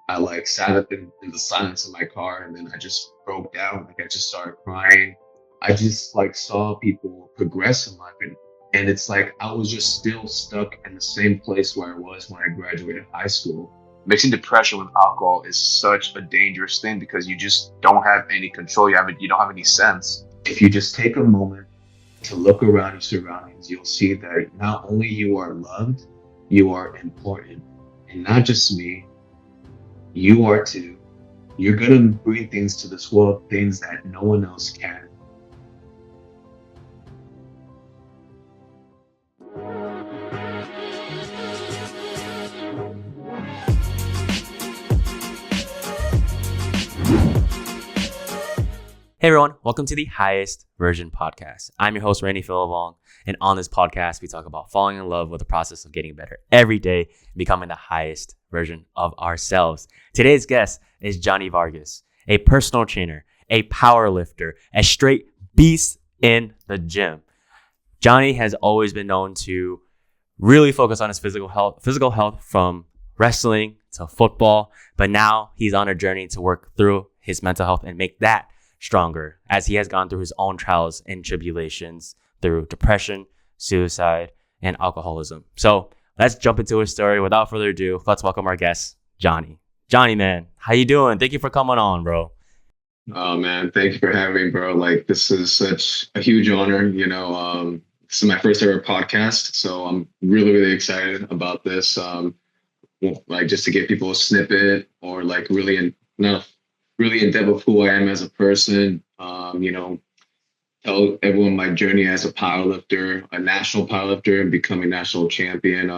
I like sat up in the silence of my car and then I just broke down. Like I just started crying. I just like saw people progress in life and it's like I was just still stuck in the same place where I was when I graduated high school. Mixing depression with alcohol is such a dangerous thing because you just don't have any control. You don't have any sense. If you just take a moment to look around your surroundings, you'll see that not only you are loved, you are important. And not just me, you are too. You're gonna bring things to this world, things that no one else can. Hey everyone, welcome to the Highest Version Podcast. I'm your host, Randy Philivong, and on this podcast, we talk about falling in love with the process of getting better every day and becoming the highest version of ourselves. Today's guest is Johnny Vargas, a personal trainer, a power lifter, a straight beast in the gym. Johnny has always been known to really focus on his physical health from wrestling to football, but now he's on a journey to work through his mental health and make that stronger as he has gone through his own trials and tribulations through depression, suicide, and alcoholism. So let's jump into his story. Without further ado, let's welcome our guest, Johnny. Johnny, man, how you doing? Thank you for coming on, bro. Oh man, thank you for having me, bro. Like this is such a huge honor. This is my first ever podcast, so I'm really, really excited about this. Like just to give people a snippet or like not really in depth of who I am as a person. Tell everyone my journey as a powerlifter, a national powerlifter, and becoming national champion.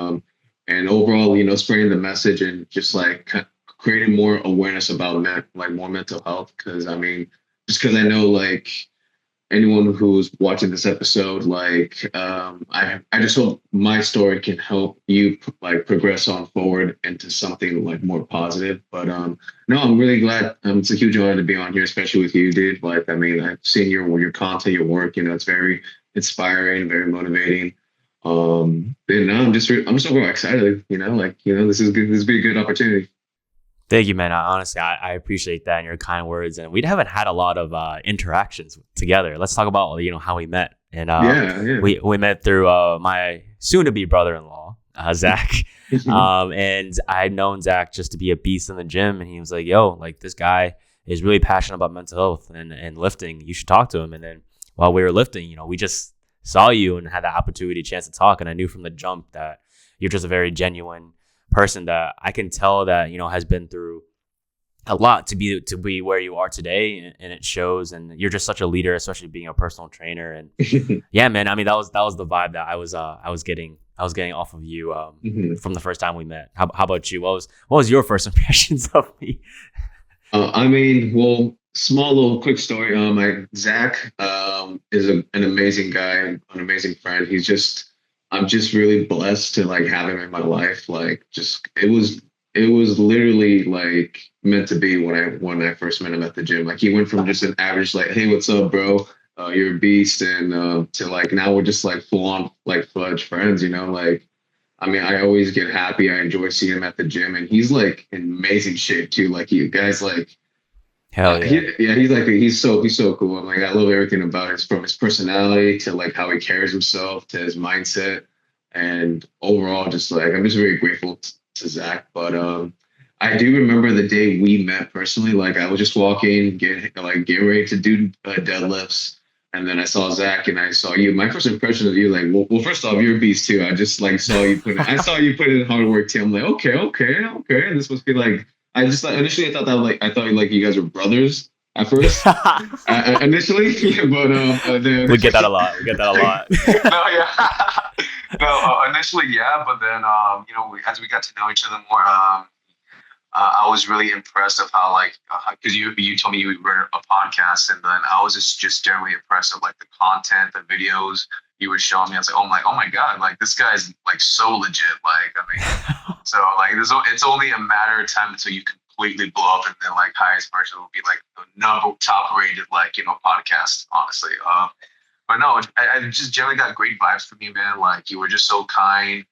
And overall, spreading the message and just like creating more awareness about more mental health. Because I mean, just because I know like anyone who's watching this episode, I just hope my story can help you like progress on forward into something like more positive. But no, I'm really glad. It's a huge honor to be on here, especially with you, dude. Like, I mean, I've seen your content, your work. It's very inspiring, very motivating. And now I'm just overall excited. This is good. This would be a good opportunity. Thank you, man. I appreciate that and your kind words. And we haven't had a lot of interactions together. Let's talk about how we met. And Yeah. we met through my soon-to-be brother-in-law, Zach. And I'd known Zach just to be a beast in the gym. And he was like, yo, like this guy is really passionate about mental health and lifting. You should talk to him. And then while we were lifting, we just saw you and had the opportunity, chance to talk. And I knew from the jump that you're just a very genuine person that I can tell that has been through a lot to be where you are today, and it shows. And you're just such a leader, especially being a personal trainer. And yeah, man, I mean that was the vibe that I was getting off of you from the first time we met. How about you? What was your first impressions of me? I mean, well, small little quick story. Zach is an amazing guy, an amazing friend. I'm just really blessed to like have him in my life. Like, just it was literally like meant to be when I first met him at the gym. Like, he went from just an average like, hey, what's up, bro? You're a beast, and to like now we're just like full on like fudge friends. Like I mean, I always get happy. I enjoy seeing him at the gym, and he's like in amazing shape too. Like you guys, like Hell yeah. he's so cool. I'm like I love everything about it, from his personality to like how he carries himself to his mindset, and overall, just like I'm just very grateful to Zach. But I do remember the day we met personally. Like I was just walking, get ready to do deadlifts. And then I saw Zach and I saw you. My first impression of you, like, well, first off, you're a beast too. I just like I saw you put in hard work too. I'm like, okay. This must be like, initially I thought like you guys were brothers at first, initially, yeah, but then We get that a lot. no, yeah, no, initially, yeah, but then as we got to know each other more, I was really impressed of how like because you told me you were a podcast, and then I was just generally impressed of like the content, the videos you were showing me. I was like, oh my god, like this guy's like so legit. Like I mean, so like it's only a matter of time until you completely blow up, and then like highest version will be like the number top rated podcast. Honestly, but no, I just generally got great vibes from you, man. Like you were just so kind,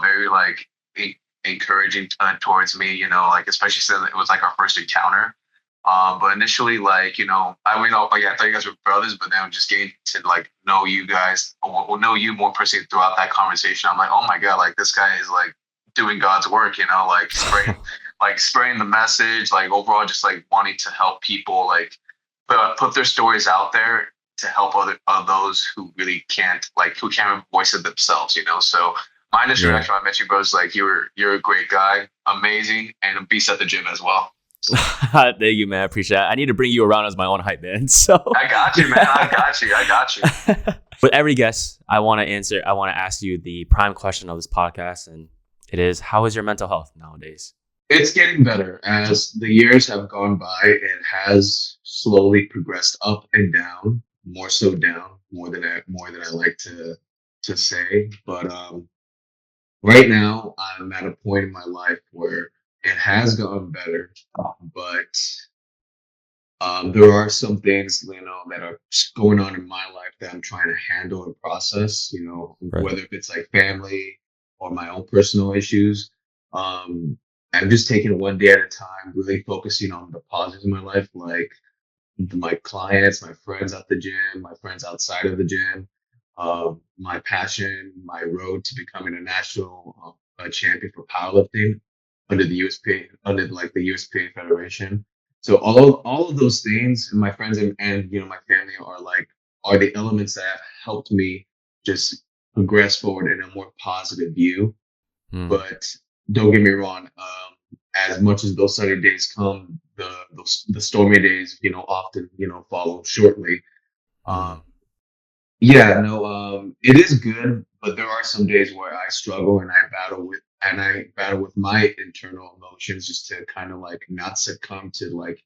very like encouraging towards me, like especially since it was like our first encounter. But initially, like, like I thought you guys were brothers, but then just getting to like know you guys, or know you more personally throughout that conversation. I'm like, oh my God, like this guy is like doing God's work, like spreading the message, like overall just like wanting to help people, like put their stories out there to help those who really can't, like who can't voice it themselves, So my initial reaction when I met you, bro, is like you're a great guy, amazing, and a beast at the gym as well. So. Thank you, man. I appreciate it. I need to bring you around as my own hype man. So I got you, man. I got you. With every guest, I want to ask you the prime question of this podcast, and it is, how is your mental health nowadays? It's getting better as the years have gone by. It has slowly progressed up and down, more so down, more than I like to say. But right now, I'm at a point in my life where it has gotten better, but there are some things, that are going on in my life that I'm trying to handle and process, Right. Whether it's like family or my own personal issues. I'm just taking it one day at a time, really focusing on the positives in my life, like my clients, my friends at the gym, my friends outside of the gym, my passion, my road to becoming a national champion for powerlifting under the USPA, under like the USPA Federation. So all of those things, and my friends and my family are the elements that have helped me just progress forward in a more positive view. But don't get me wrong, as much as those sunny days come, the stormy days, often, follow shortly. It is good, but there are some days where I struggle and I battle with my internal emotions just to kind of like not succumb to like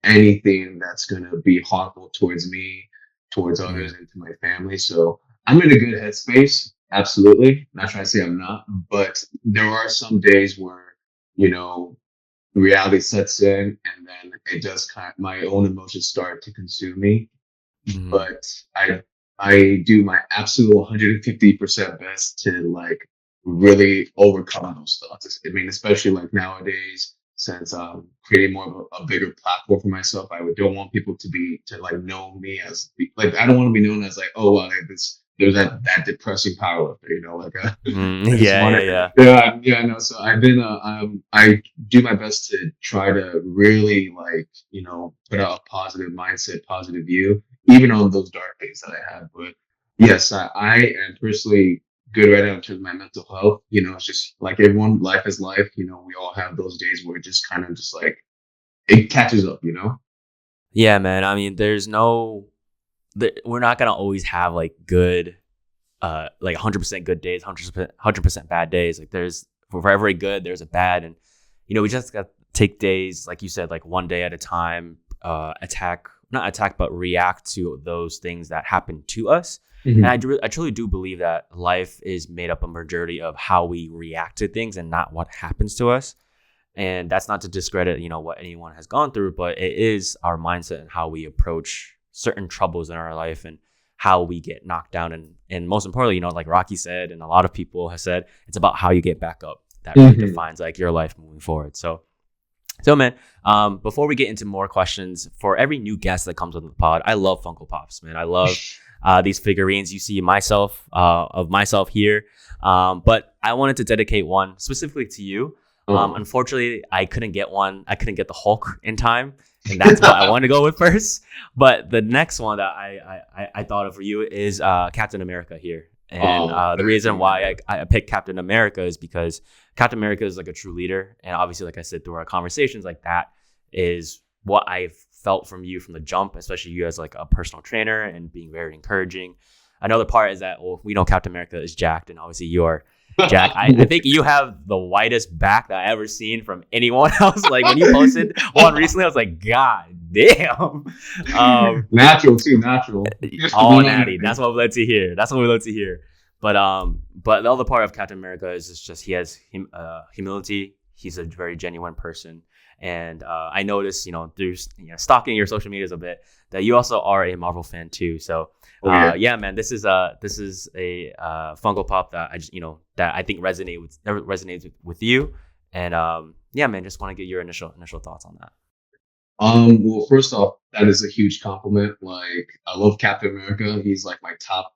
anything that's going to be harmful towards me, towards others, and to my family. So I'm in a good headspace. Absolutely. Not trying to say I'm not, but there are some days where, reality sets in, and then it does my own emotions start to consume me. But I do my absolute 150% best to like really overcome those thoughts. I mean, especially like nowadays, since creating more of a bigger platform for myself, I don't want people to like know me as like, I don't want to be known as like, oh, well, like there's that depressing powerlifter, like no. So I've been I do my best to try to really like put out a positive mindset, positive view, even on those dark days that I have. But yes, I am personally good right now in terms of my mental health. It's just like everyone, life is life. We all have those days where it just kind of just like it catches up. Yeah, man. I mean, we're not gonna always have like good, like 100% good days, 100% bad days. Like for every good, there's a bad, and we just got to take days, like you said, like one day at a time. Not attack, but react to those things that happen to us. And I truly do believe that life is made up a majority of how we react to things and not what happens to us. And that's not to discredit, what anyone has gone through, but it is our mindset and how we approach certain troubles in our life and how we get knocked down. And most importantly, like Rocky said, and a lot of people have said, it's about how you get back up. That really defines like your life moving forward. So man, before we get into more questions, for every new guest that comes on the pod, I love Funko Pops, man. I love these figurines. You see of myself here. But I wanted to dedicate one specifically to you. Unfortunately, I couldn't get one. I couldn't get the Hulk in time. And that's what I wanted to go with first. But the next one that I thought of for you is Captain America here. And the reason why I picked Captain America is because Captain America is like a true leader. And obviously, like I said, through our conversations, like that is what I felt from you from the jump, especially you as like a personal trainer and being very encouraging. Another part is that, we know Captain America is jacked, and obviously you're jacked. I think you have the widest back that I ever seen from anyone else. Like when you posted one recently, I was like, God damn. Natural too, natural. All natty. That's what we love to hear. But the other part of Captain America is just he has humility. He's a very genuine person. And I noticed, through stalking your social medias a bit, that you also are a Marvel fan too. So Oh yeah. yeah, man, this is a Funko Pop that I just that I think resonates with you. And yeah, man, just want to get your initial thoughts on that. Well, first off, that is a huge compliment. Like, I love Captain America. He's like my top,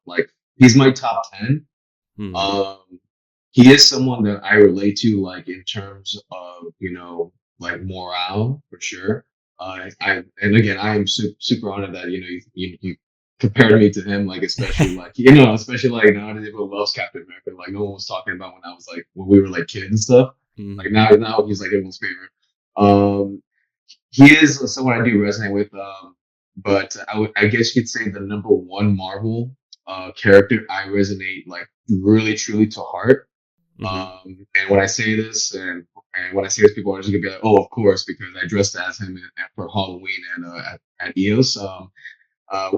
he's my top 10. Hmm. Um, he is someone that I relate to, like, in terms of, like morale for sure. And again, I am super honored that, you compared me to him, like, especially like now that everyone loves Captain America. Like, no one was talking about when we were like kids and stuff. Hmm. Like, now he's like everyone's favorite. Um, he is someone I do resonate with. But I guess you could say the number one Marvel character I resonate like really truly to heart. Hmm. And when I say this, and when I say this, people are just gonna be like, "Oh, of course," because I dressed as him for Halloween and at EOS.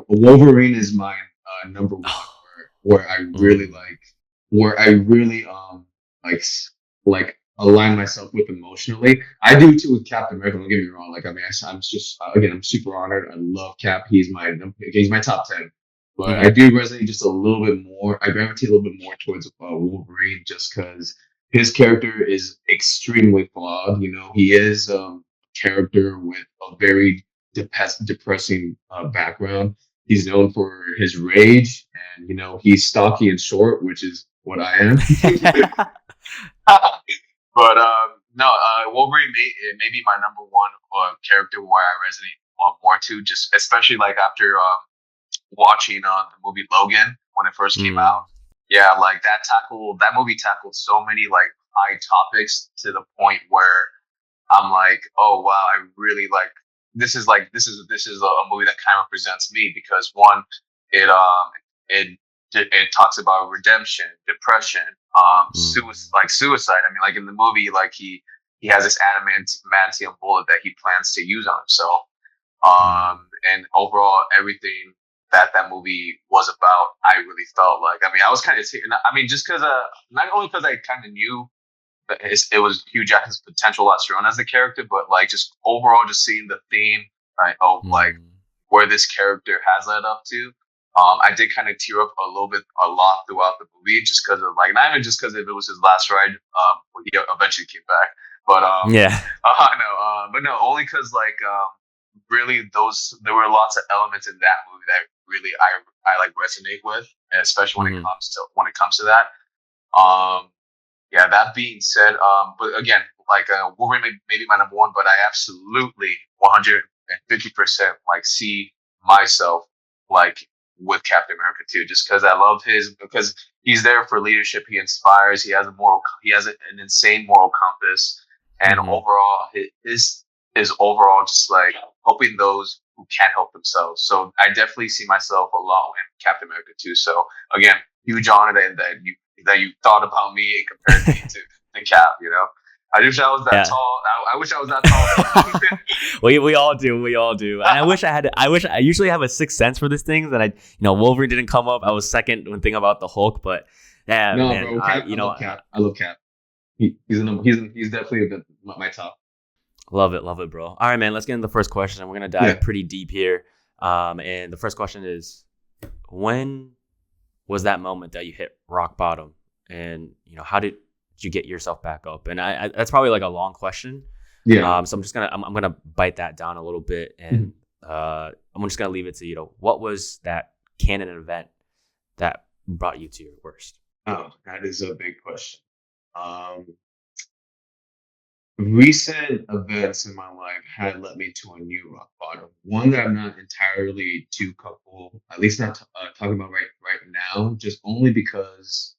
Wolverine is my number one, where I really Mm. like, where I really like like align myself with emotionally. I do too with Captain America. Don't get me wrong. Like, I mean, I'm just again, I'm super honored. I love Cap. He's my top 10. But I Hmm. do resonate just a little bit more. I gravitate a little bit more towards Wolverine just because his character is extremely flawed. He is character with a very depressing background. He's known for his rage, and he's stocky and short, which is what I am. But no, Wolverine may be my number one character where I resonate more to, just especially like after watching the movie Logan when it first came out. Mm. Yeah, like that movie tackled so many like high topics to the point where I'm like, oh wow, I really like this is a movie that kind of represents me because one, it it talks about redemption, depression, Mm. suicide. I mean, like in the movie, like he has this adamantium bullet that he plans to use on himself. Mm. And overall, everything that movie was about, I really felt like. I mean, I was kind of, I mean, just because not only because I kind of knew it was Hugh Jackman's potential as shown as the character, but like just overall, just seeing the theme right, of like Mm. where this character has led up to. I did kind of tear up a lot throughout the movie, just because of like not even just because it was his last ride. When he eventually came back, but Yeah. I know, but no, only because like really there were lots of elements in that movie that really I like resonate with, and especially Hmm. when it comes to that. Um, yeah, that being said, but again, like Wolverine may be my number one, but I absolutely 150% like see myself like with Captain America too, just because I love because he's there for leadership. He inspires. He has an insane moral compass, and Hmm. overall, his overall just like helping those who can't help themselves. So I definitely see myself a lot in Captain America too. So again, huge honor that you thought about me and compared me to Cap. I wish I was that Yeah. tall. I wish I was that tall though. we all do. We all do. And I usually have a sixth sense for these things. And Wolverine didn't come up. I was second when thinking about the Hulk. But yeah, No, man, bro, Cap. I love Cap. I love Cap. He's definitely my top. love it, bro. All right, man. Let's get into the first question. We're gonna dive Yeah. pretty deep here. And the first question is, when was that moment that you hit rock bottom? And how did you get yourself back up? And I that's probably like a long question. Yeah. So I'm gonna bite that down a little bit, and Mhm. I'm just gonna leave it to what was that canon event that brought you to your worst? Oh, that is a big question. Um, Recent events in my life had led me to a new rock bottom. One that I'm not entirely too comfortable, at least not talking about right now, just only because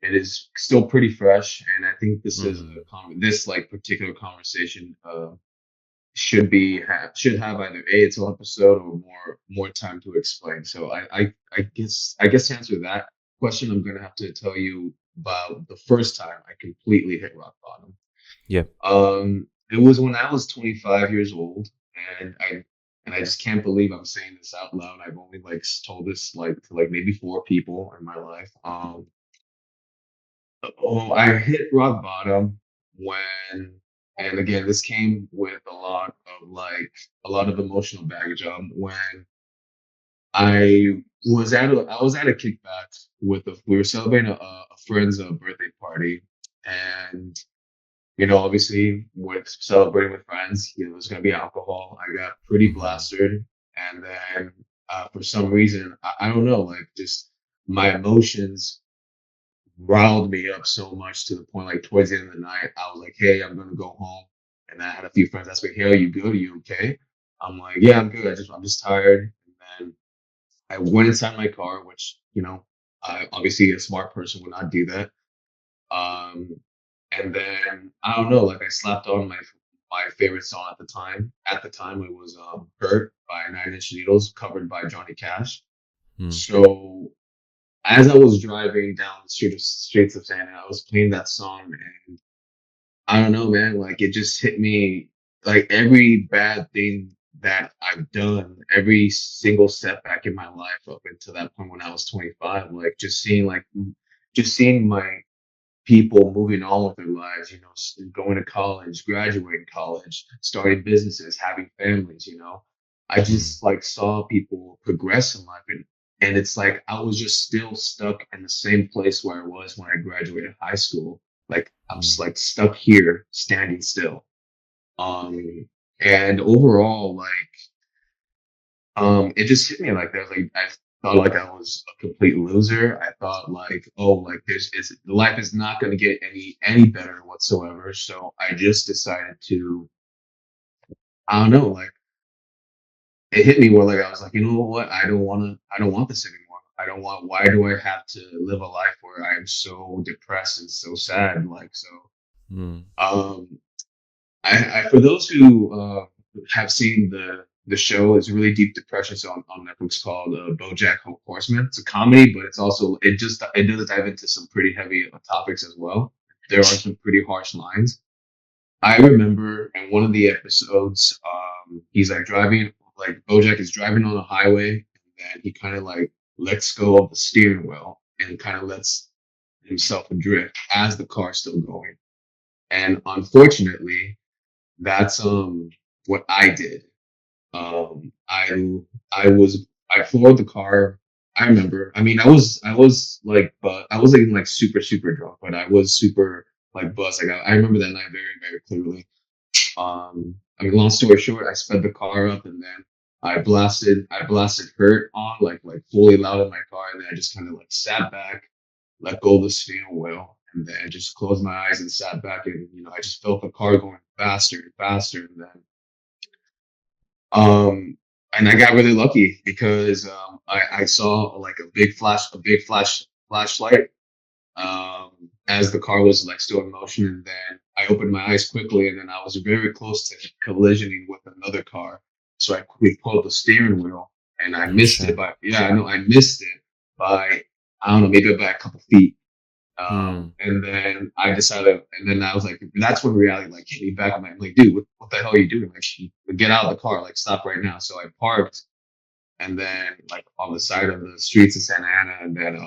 it is still pretty fresh, and I think Mm-hmm. this like particular conversation should have either its own episode or more time to explain. So I guess to answer that question, I'm gonna have to tell you about the first time I completely hit rock bottom. Yeah. It was when I was 25 years old, and I just can't believe I'm saying this out loud. I've only like told this like to like maybe four people in my life. I hit rock bottom when And again, this came with a lot of emotional baggage. When I was at a kickback we were celebrating a friend's birthday party, and obviously with celebrating with friends, there's gonna be alcohol. I got pretty Mm-hmm. blasted, and then for some reason, I don't know, like just my emotions riled me up so much to the point, like towards the end of the night, I was like, "Hey, I'm gonna go home," and I had a few friends ask me, "Hey, are you good? Are you okay?" I'm like, "Yeah, I'm good. I'm just tired." And then I went inside my car, which obviously a smart person would not do that. Um, and then I don't know, like I slapped on my favorite song at the time. At the time, it was "Hurt" by Nine Inch Needles, covered by Johnny Cash. Mm. So as I was driving down the streets of Santa, I was playing that song, and I don't know, man. Like it just hit me. Like every bad thing that I've done, every single setback in my life up until that point when I was 25, like just seeing my people moving on with their lives, going to college, graduating college, starting businesses, having families, I Mm. just like saw people progress in life, and it's like I was just still stuck in the same place where I was when I graduated high school. Like I'm just Mm. like stuck here, standing still. Um, and overall, like it just hit me like that. Like I thought like I was a complete loser. I thought like, oh, like life is not going to get any better whatsoever. So I just decided to, I don't know, like it hit me where like I was like, you know what? I don't want this anymore. I don't want. Why do I have to live a life where I'm so depressed and so sad? Like so. Mm. Um, for those who have seen the show, it's a really deep depression on Netflix called BoJack Horseman. It's a comedy, but it does dive into some pretty heavy topics as well. There are some pretty harsh lines. I remember in one of the episodes, he's like driving, like BoJack is driving on a highway, and then he kind of like lets go of the steering wheel and kind of lets himself adrift as the car's still going. And unfortunately, that's what I did. Um, I I floored the car. I remember. I mean, I was like, but I wasn't even like super super drunk, but I was super like buzzed. Like I remember that night very very clearly. I mean, long story short, I sped the car up, and then I blasted "Hurt" on like fully loud in my car, and then I just kind of like sat back, let go of the steering wheel, and then just closed my eyes and sat back, and I just felt the car going faster and faster, and then um, and I got really lucky because I saw like a big flashlight as the car was like still in motion, and then I opened my eyes quickly, and then I was very close to collisioning with another car. So I quickly pulled the steering wheel, and I Oh missed it shit. by yeah, I know I missed it by I don't know maybe by a couple feet. Mm. And then I decided, and then I was like, that's when reality like hit me back. I'm like, dude, what the hell are you doing? Like, get out of the car, like, stop right now. So I parked, and then like on the side of the streets of Santa Ana, and then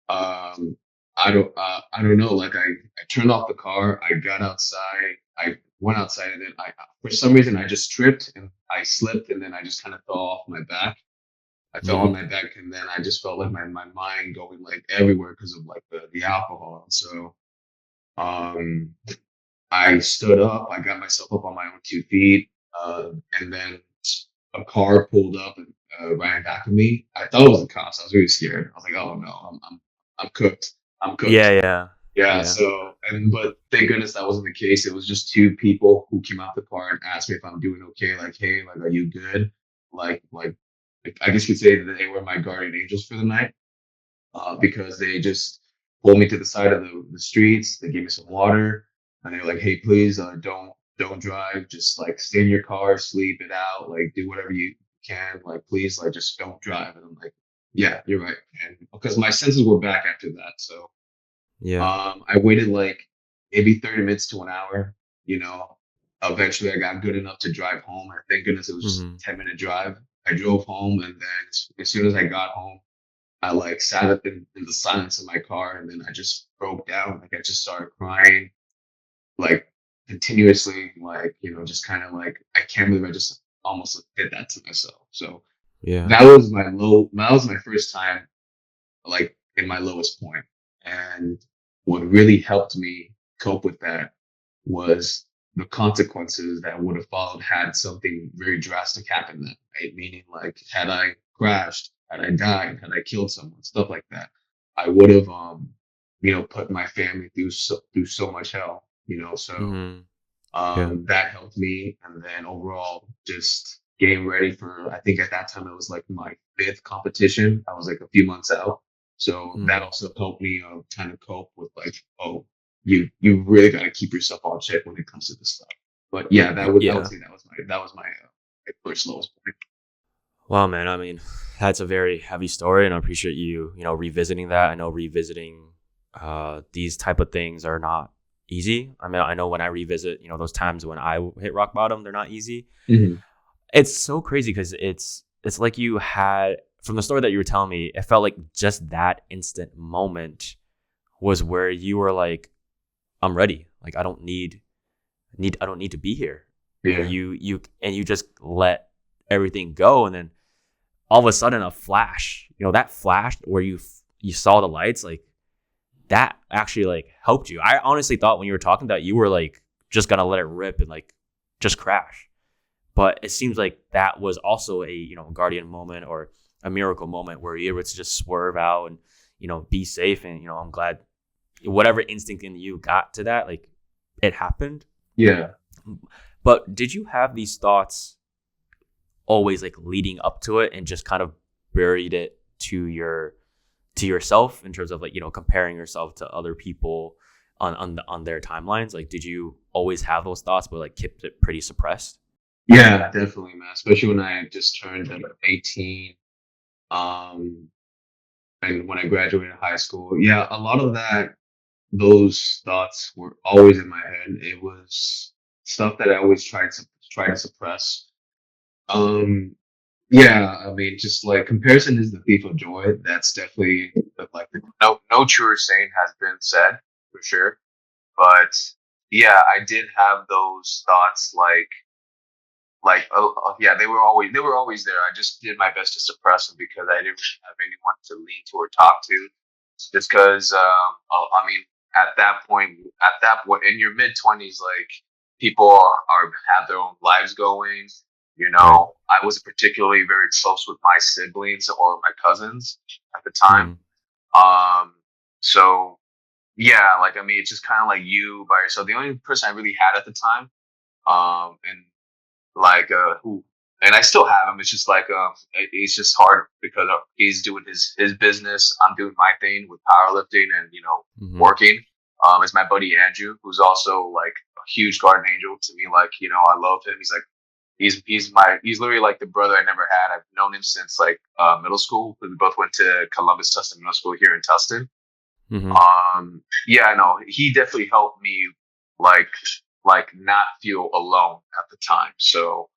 um, I don't know, like I turned off the car, I got outside, I went outside, and then for some reason I just tripped and I slipped, and then I just kind of fell off my back. I fell on Mm. my back, and then I just felt like my mind going like everywhere because of like the alcohol. So um, I stood up. I got myself up on my own 2 feet, and then a car pulled up and ran back of me. I thought it was the cops. I was really scared. I was like, "Oh no, I'm cooked. I'm Yeah, cooked." yeah. Yeah. Yeah. So, but thank goodness that wasn't the case. It was just two people who came out the car and asked me if I'm doing okay. Like, hey, like, are you good? Like, I guess you could say that they were my guardian angels for the night because they just pulled me to the side of the streets. They gave me some water, and they were like, "Hey, please don't drive. Just like stay in your car, sleep it out, like do whatever you can. Like please, like just don't drive." And I'm like, "Yeah, you're right." And because my senses were back after that, so Yeah. I waited like maybe 30 minutes to an hour. You know, eventually I got good enough to drive home. And thank goodness it was just Mm-hmm. a 10-minute drive. I drove home, and then as soon as I got home. I like sat up in the silence of my car, and then I just broke down. Like I just started crying. Like continuously, like, just kind of like, I can't believe I just almost did that to myself. So Yeah. that was my low. That was my first time, like, in my lowest point. And what really helped me cope with that was the consequences that would have followed had something very drastic happened then, right? Meaning, like, had I crashed, had I died, had I killed someone, stuff like that, I would have, put my family through so much hell, so Mm-hmm. Yeah. that helped me. And then overall, just getting ready for, I think at that time it was like my fifth competition. I was like a few months out. So that Mm. also helped me kind of cope with, like, oh, you really got to keep yourself on check when it comes to this stuff. But yeah, I would Yeah. say that was my first lowest point. Wow, man. I mean, that's a very heavy story, and I appreciate you, revisiting that. I know revisiting these type of things are not easy. I mean, I know when I revisit, those times when I hit rock bottom, they're not easy. Hmm. It's so crazy because it's like you had from the story that you were telling me, it felt like just that instant moment was where you were like, I'm ready. Like I don't need to be here. And Yeah, you just let everything go, and then all of a sudden a flash, that flash where you saw the lights, like that actually like helped you. I honestly thought when you were talking that you were like just gonna let it rip and like just crash. But it seems like that was also a guardian moment or a miracle moment where you were able to just swerve out and be safe. And I'm glad whatever instinct in you got to that, like it happened. yeah, But did you have these thoughts always like leading up to it and just kind of buried it to yourself in terms of like comparing yourself to other people on their timelines? Like did you always have those thoughts but like kept it pretty suppressed? yeah, definitely, man. Especially when I just turned 18. Um, and when I graduated high school, yeah, a lot of those thoughts were always in my head. It was stuff that I always try to suppress. Um, yeah, I mean, just like comparison is the thief of joy. That's definitely like no truer saying has been said for sure. But yeah, I did have those thoughts, yeah, they were always there. I just did my best to suppress them because I didn't really have anyone to lean to or talk to. Just because, I mean, at that point in your mid 20s, like, people have their own lives going. Right. I wasn't particularly very close with my siblings or my cousins at the time. Mm. Um, so yeah, like, I mean, it's just kind of like you by yourself. The only person I really had at the time, and like, who, and I still have him. It's just like, it's just hard because he's doing his business. I'm doing my thing with powerlifting and Hmm. working. Is my buddy Andrew, who's also like a huge guardian angel to me. Like, I love him. He's like, he's literally like the brother I never had. I've known him since like middle school. We both went to Columbus Tustin Middle School here in Tustin. Hmm. Yeah, no, he definitely helped me, like not feel alone at the time. So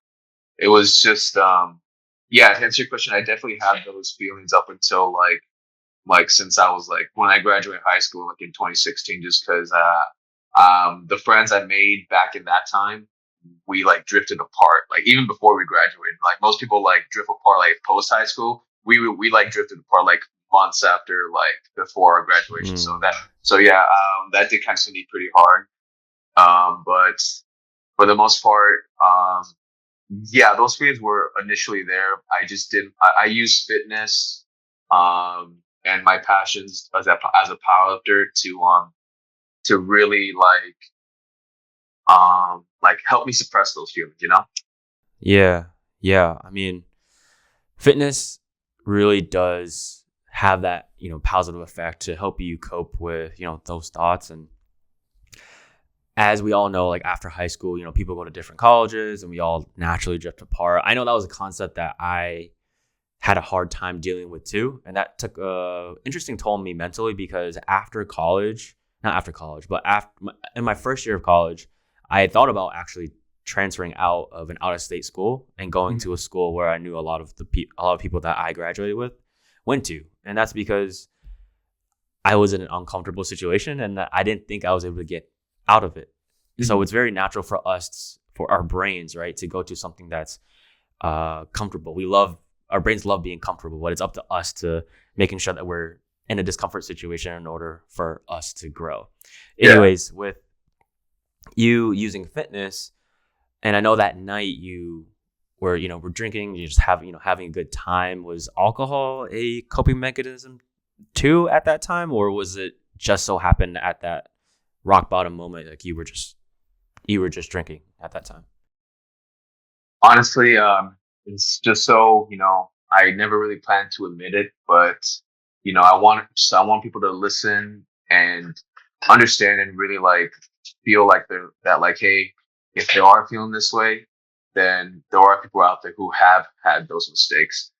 it was just, yeah, to answer your question, I definitely had those feelings up until like since I was like when I graduated high school, like in 2016, just because the friends I made back in that time, we like drifted apart. Like even before we graduated, like most people like drift apart like post high school. We like drifted apart like months after, like before our graduation. So Mm. yeah, that did kind of be pretty hard. But for the most part, yeah, those feelings were initially there. I just didn't. I used fitness, and my passions as a powerlifter to really like help me suppress those feelings. Yeah. Yeah. I mean, fitness really does have that, positive effect to help you cope with, those thoughts. And as we all know, like after high school, people go to different colleges and we all naturally drift apart. I know that was a concept that I had a hard time dealing with too. And that took a interesting toll on me mentally because after college, not after college, but in my first year of college, I had thought about actually transferring out of an out of state school and going to a school where I knew a lot of people that I graduated with went to. And that's because I was in an uncomfortable situation and that I didn't think I was able to get out of it. So it's very natural for us, for our brains, right, to go to something that's comfortable. Our brains love being comfortable, but it's up to us to making sure that we're in a discomfort situation in order for us to grow. Yeah. Anyways, with you using fitness, and I know that night you were drinking, you just having a good time. Was alcohol a coping mechanism too at that time, or was it just so happened at that rock bottom moment, like you were just drinking at that time? Honestly, it's just so, I never really planned to admit it, but I want people to listen and understand and really like feel like that like, hey, if they are feeling this way, then there are people out there who have had those mistakes.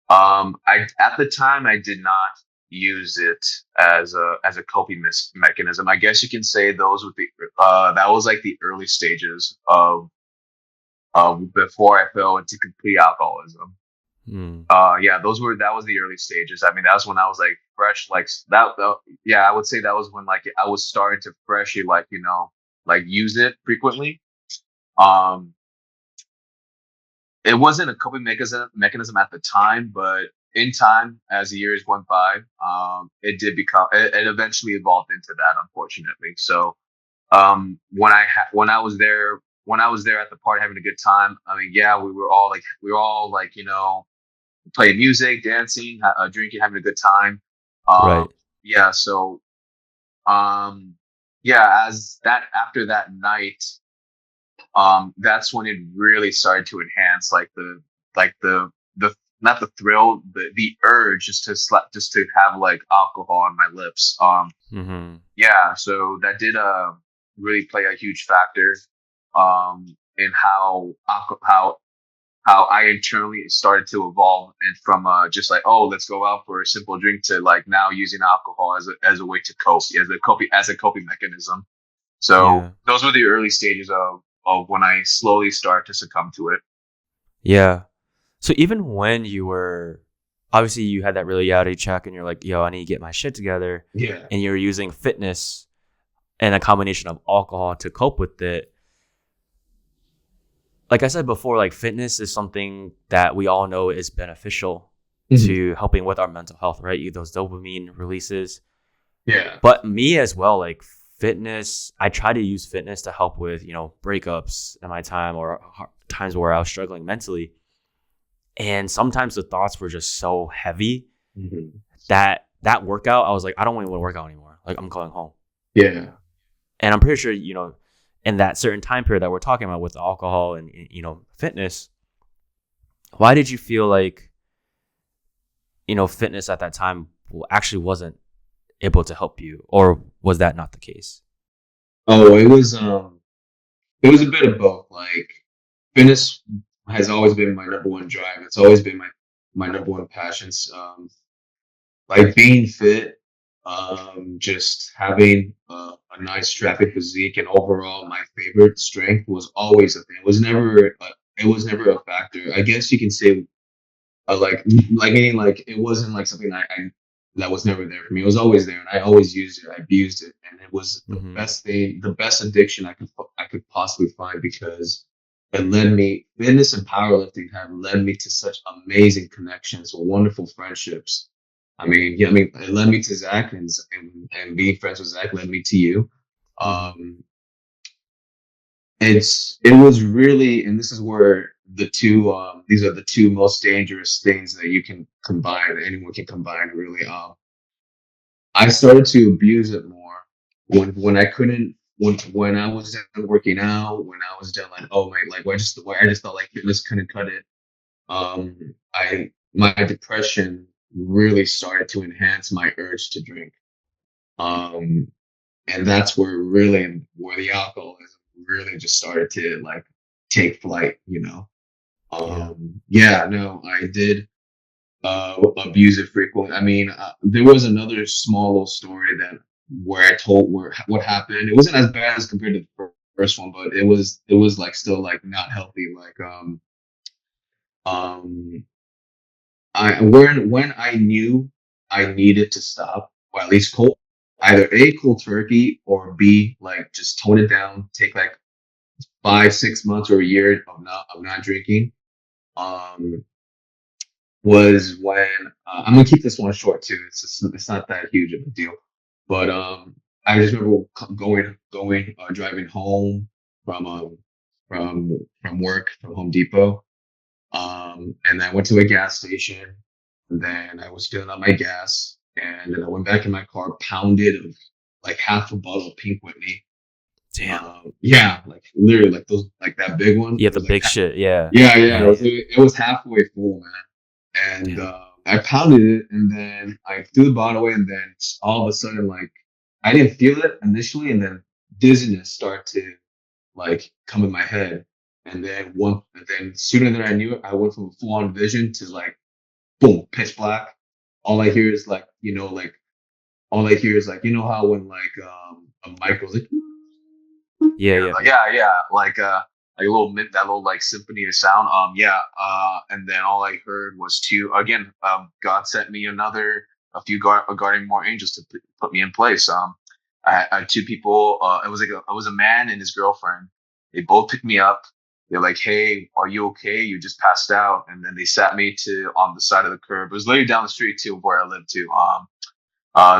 I At the time I did not use it as a coping mechanism. I guess you can say those would be that was like the early stages of before I fell into complete alcoholism. Hmm. Yeah, that was the early stages. I mean, that was when I was like fresh, like yeah, I would say that was when like I was starting to freshly like, like use it frequently. Um, it wasn't a coping mechanism at the time, but in time, as the years went by, it eventually evolved into that, unfortunately. So, when I was there, at the party having a good time, I mean, yeah, we were all like, playing music, dancing, drinking, having a good time. Um, Right. yeah, so, um, yeah, as that after that night, that's when it really started to enhance like the not the thrill, the urge just to have like alcohol on my lips. Mm-hmm. Yeah, so that did really play a huge factor in how I internally started to evolve, and from just like, oh, let's go out for a simple drink, to like now using alcohol as a way to cope, as a coping mechanism. So Yeah. those were the early stages of when I slowly start to succumb to it. Yeah. So even when you were, obviously you had that reality check and you're like, yo, I need to get my shit together, Yeah. and you're using fitness and a combination of alcohol to cope with it. Like I said before, like fitness is something that we all know is beneficial Mhm. to helping with our mental health, right? Those dopamine releases. Yeah. But me as well, like fitness, I try to use fitness to help with, breakups in my time, or times where I was struggling mentally. And sometimes the thoughts were just so heavy Mhm. that workout, I was like, I don't want to work out anymore. Like, I'm going home. Yeah. And I'm pretty sure, in that certain time period that we're talking about with alcohol and, fitness, why did you feel like, fitness at that time actually wasn't able to help you? Or was that not the case? Oh, it was a bit of both. Like, fitness has always been my number one drive. It's always been my number one passions. Like being fit, just having a nice strapping physique, and overall my favorite strength was always a thing. It was never a factor. I guess you can say meaning like it wasn't like something I that was never there for me. It was always there, and I always used it. I abused it, and it was the Mm-hmm. best thing, the best addiction I could possibly find, because it led me. Fitness and powerlifting have led me to such amazing connections, wonderful friendships. I mean, yeah, I mean, it led me to Zach, and being friends with Zach led me to you. Mm-hmm. Um, it was really, and this is where these are the two most dangerous things that you can combine, anyone can combine, really. I started to abuse it more when I couldn't, when I was done working out, when I was done like, oh my, like I just felt like fitness couldn't cut it. I My depression really started to enhance my urge to drink. Um, and that's where the alcoholism really just started to like take flight. Yeah. Yeah, no, I did abuse it frequently. I mean, there was another small little story that where I told where what happened. It wasn't as bad as compared to the first one, but it was like still like not healthy. Like um I when I knew I needed to stop, or at least either A, cold turkey, or B, like just tone it down, take like 5, 6 months or a year of not drinking. Um, was when I'm gonna keep this one short too. It's not that huge of a deal, but I just remember driving home from from work from Home Depot, and I went to a gas station, and then I was filling up my gas, and then I went back in my car, pounded like half a bottle of Pink Whitney. Damn. Yeah, like literally like those like that big one. Yeah, It the was like big shit. Yeah. yeah, Man. it was halfway full, man. And Damn. I pounded it, and then I threw the bottle away, and then all of a sudden, like I didn't feel it initially, and then dizziness started to like come in my head, and then sooner than I knew it, I went from full on vision to like boom, pitch black. All I hear is like all I hear is like how when like a mic goes like Yeah, yeah. like a little that little like symphony of sound. And then all I heard was God sent me a few guarding more angels to put me in place. I had two people. It was a man and his girlfriend. They both picked me up. They're like, "Hey, are you okay? You just passed out." And then they sat me to on the side of the curb. It was literally down the street too, where I lived too.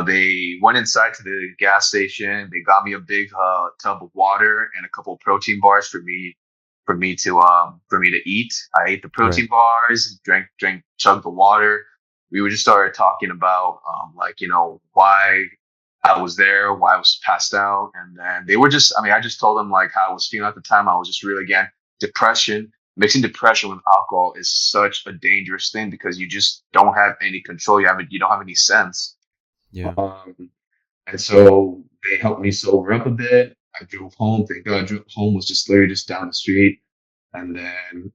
They went inside to the gas station. They got me a big tub of water and a couple of protein bars for me to eat. I ate the Right. protein bars, chugged the water. We would just started talking about why I was there, why I was passed out, and then they were just. I mean, I just told them like how I was feeling at the time. I was just really again depression. Mixing depression with alcohol is such a dangerous thing because you just don't have any control. You don't have any sense. Yeah. Um, and so they helped me sober up a bit. I drove home. Thank God, home was just literally just down the street. And then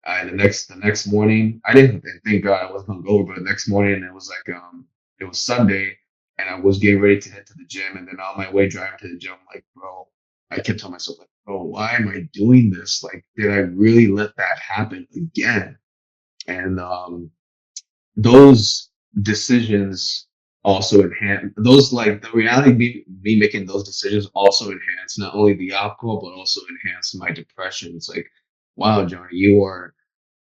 the next morning, I didn't thank God I wasn't hungover, but the next morning it was Sunday, and I was getting ready to head to the gym. And then on my way driving to the gym, I'm like, bro, I kept telling myself like, bro, why am I doing this? Like, did I really let that happen again? And those decisions also enhance those like the reality of me making those decisions also enhance not only the alcohol but also enhance my depression. It's like, wow, Johnny, you are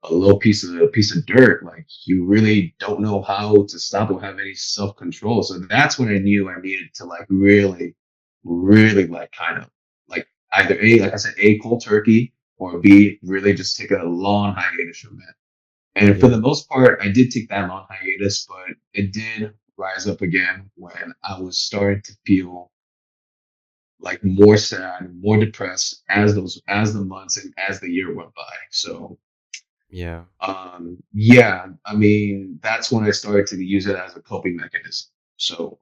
a piece of dirt. Like you really don't know how to stop or have any self control. So that's when I knew I needed to like really, really like kind of like either A, like I said, A, cold turkey, or B, really just take a long hiatus from it. And for Yeah. the most part, I did take that long hiatus, but it did rise up again when I was starting to feel like more sad, more depressed as the months and as the year went by. So Yeah. yeah, I mean that's when I started to use it as a coping mechanism. So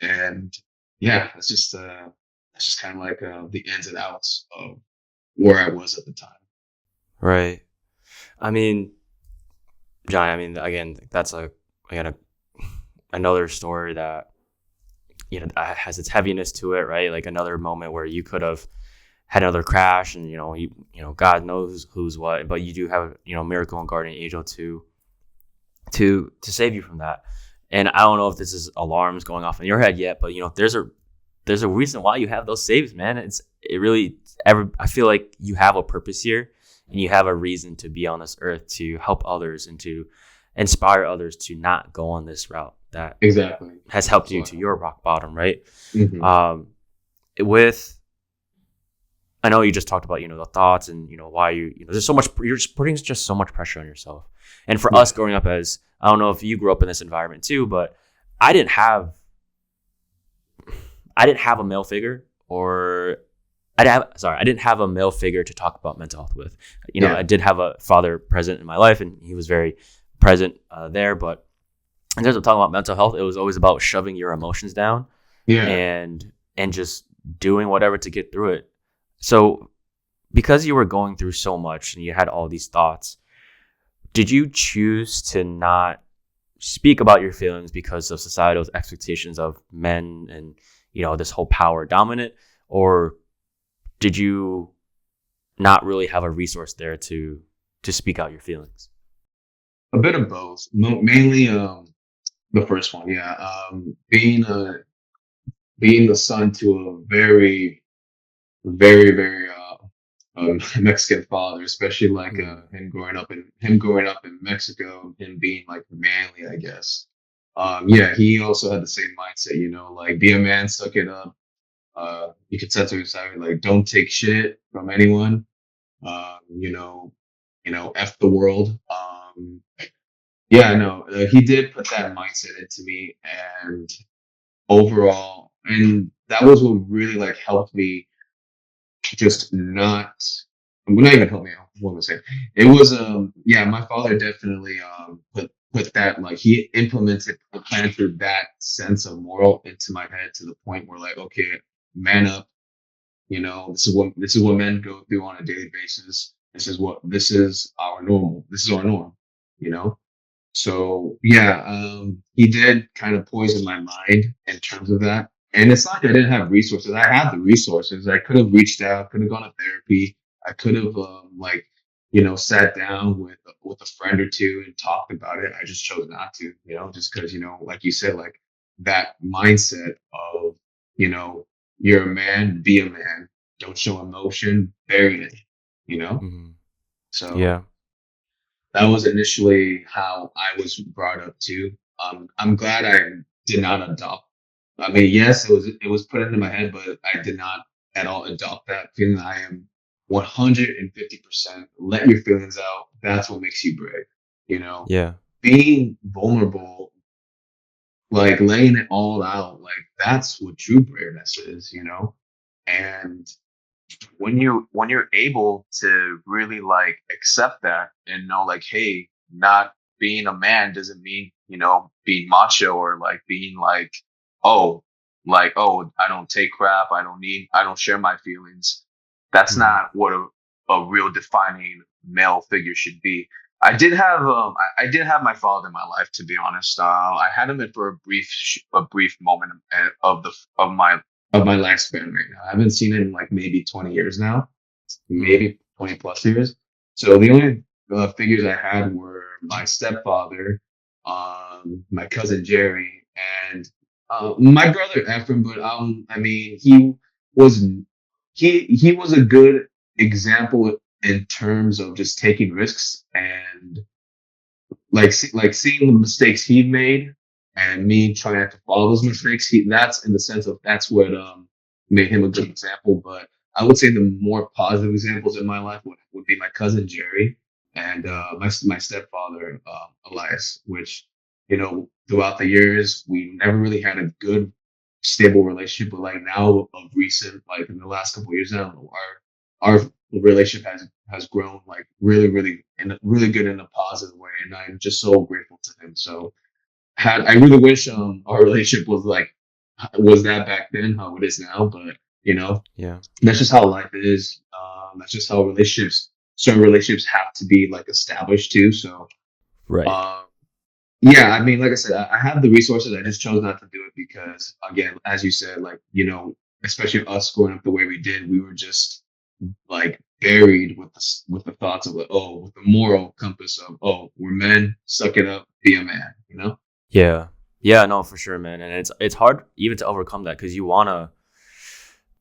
and yeah, that's just kind of like the ins and outs of where I was at the time. Right. I mean, John, I mean, again, that's again, another story that, has its heaviness to it, right? Like another moment where you could have had another crash and, God knows who's what, but you do have, miracle and guardian angel to save you from that. And I don't know if this is alarms going off in your head yet, but, there's a reason why you have those saves, man. I feel like you have a purpose here and you have a reason to be on this earth to help others and to inspire others to not go on this route that Exactly. has helped you to your rock bottom, right? Mm-hmm. With, I know you just talked about, the thoughts and, why there's so much, you're just putting just so much pressure on yourself. And for us growing up I don't know if you grew up in this environment too, but I didn't have a male figure I didn't have a male figure to talk about mental health with. I did have a father present in my life and he was very present there, but in terms of talking about mental health, it was always about shoving your emotions down and just doing whatever to get through it. So because you were going through so much and you had all these thoughts, did you choose to not speak about your feelings because of societal expectations of men and, this whole power dominant, or did you not really have a resource there to speak out your feelings? A bit of both. Mainly the first one, yeah. Being being the son to a very, very, very Mexican father, especially like Mm-hmm. him growing up in Mexico, him being like manly, I guess. Yeah, he also had the same mindset, like be a man, suck it up. You could set to his side, like don't take shit from anyone. Um, you know, f the world. Yeah, no, he did put that mindset into me, and overall, and that was what really like helped me just not well, not even help me out. What was it? It was yeah, my father definitely put that like he implemented planted that sense of moral into my head to the point where like, okay, man up, this is what men go through on a daily basis. This is our normal. This is our norm, you know? So yeah, he did kind of poison my mind in terms of that. And it's not that I didn't have resources. I had the resources. I could have reached out, could have gone to therapy. I could have like, sat down with a friend or two and talked about it. I just chose not to, just because, like you said, like that mindset of, you know, you're a man, be a man. Don't show emotion, bury it, you know? Mm-hmm. So Yeah. that was initially how I was brought up too. I'm glad I did not adopt. I mean, yes, it was put into my head, but I did not at all adopt that feeling. I am 150%. Let your feelings out. That's what makes you brave. You know, Yeah. being vulnerable, like laying it all out, like that's what true braveness is. And when you're able to really like accept that and know like, hey, not being a man doesn't mean being macho or like being oh oh, I don't take crap, I don't share my feelings. That's Mm-hmm. not what a real defining male figure should be. I did have my father in my life, to be honest. I had him in for a brief moment of my lifespan right now. I haven't seen him in like maybe 20 years now, Mm-hmm. maybe 20 plus years. So the only figures I had were my stepfather, my cousin Jerry, and my brother Ephraim. But I mean, was he was a good example in terms of just taking risks and like seeing the mistakes he made and me trying not to follow those mistakes. That's in the sense of that's what made him a good example. But I would say the more positive examples in my life would be my cousin Jerry and Yeah. my stepfather Elias, which throughout the years we never really had a good stable relationship, but like now of recent, like in the last couple of years now, our relationship has grown like really, really in a really good in a positive way, and I'm just so grateful to him. So had I really wish our relationship was that back then how it is now, but Yeah. that's just how life is. That's just how certain relationships have to be like established too. So Right. um, yeah, I mean, like I said, I have the resources. I just chose not to do it because, again, as you said, like, especially us growing up the way we did, we were just like buried with the thoughts of like, oh, with the moral compass of, oh, we're men, suck it up, be a man. Yeah. Yeah, no, for sure, man. And it's hard even to overcome that because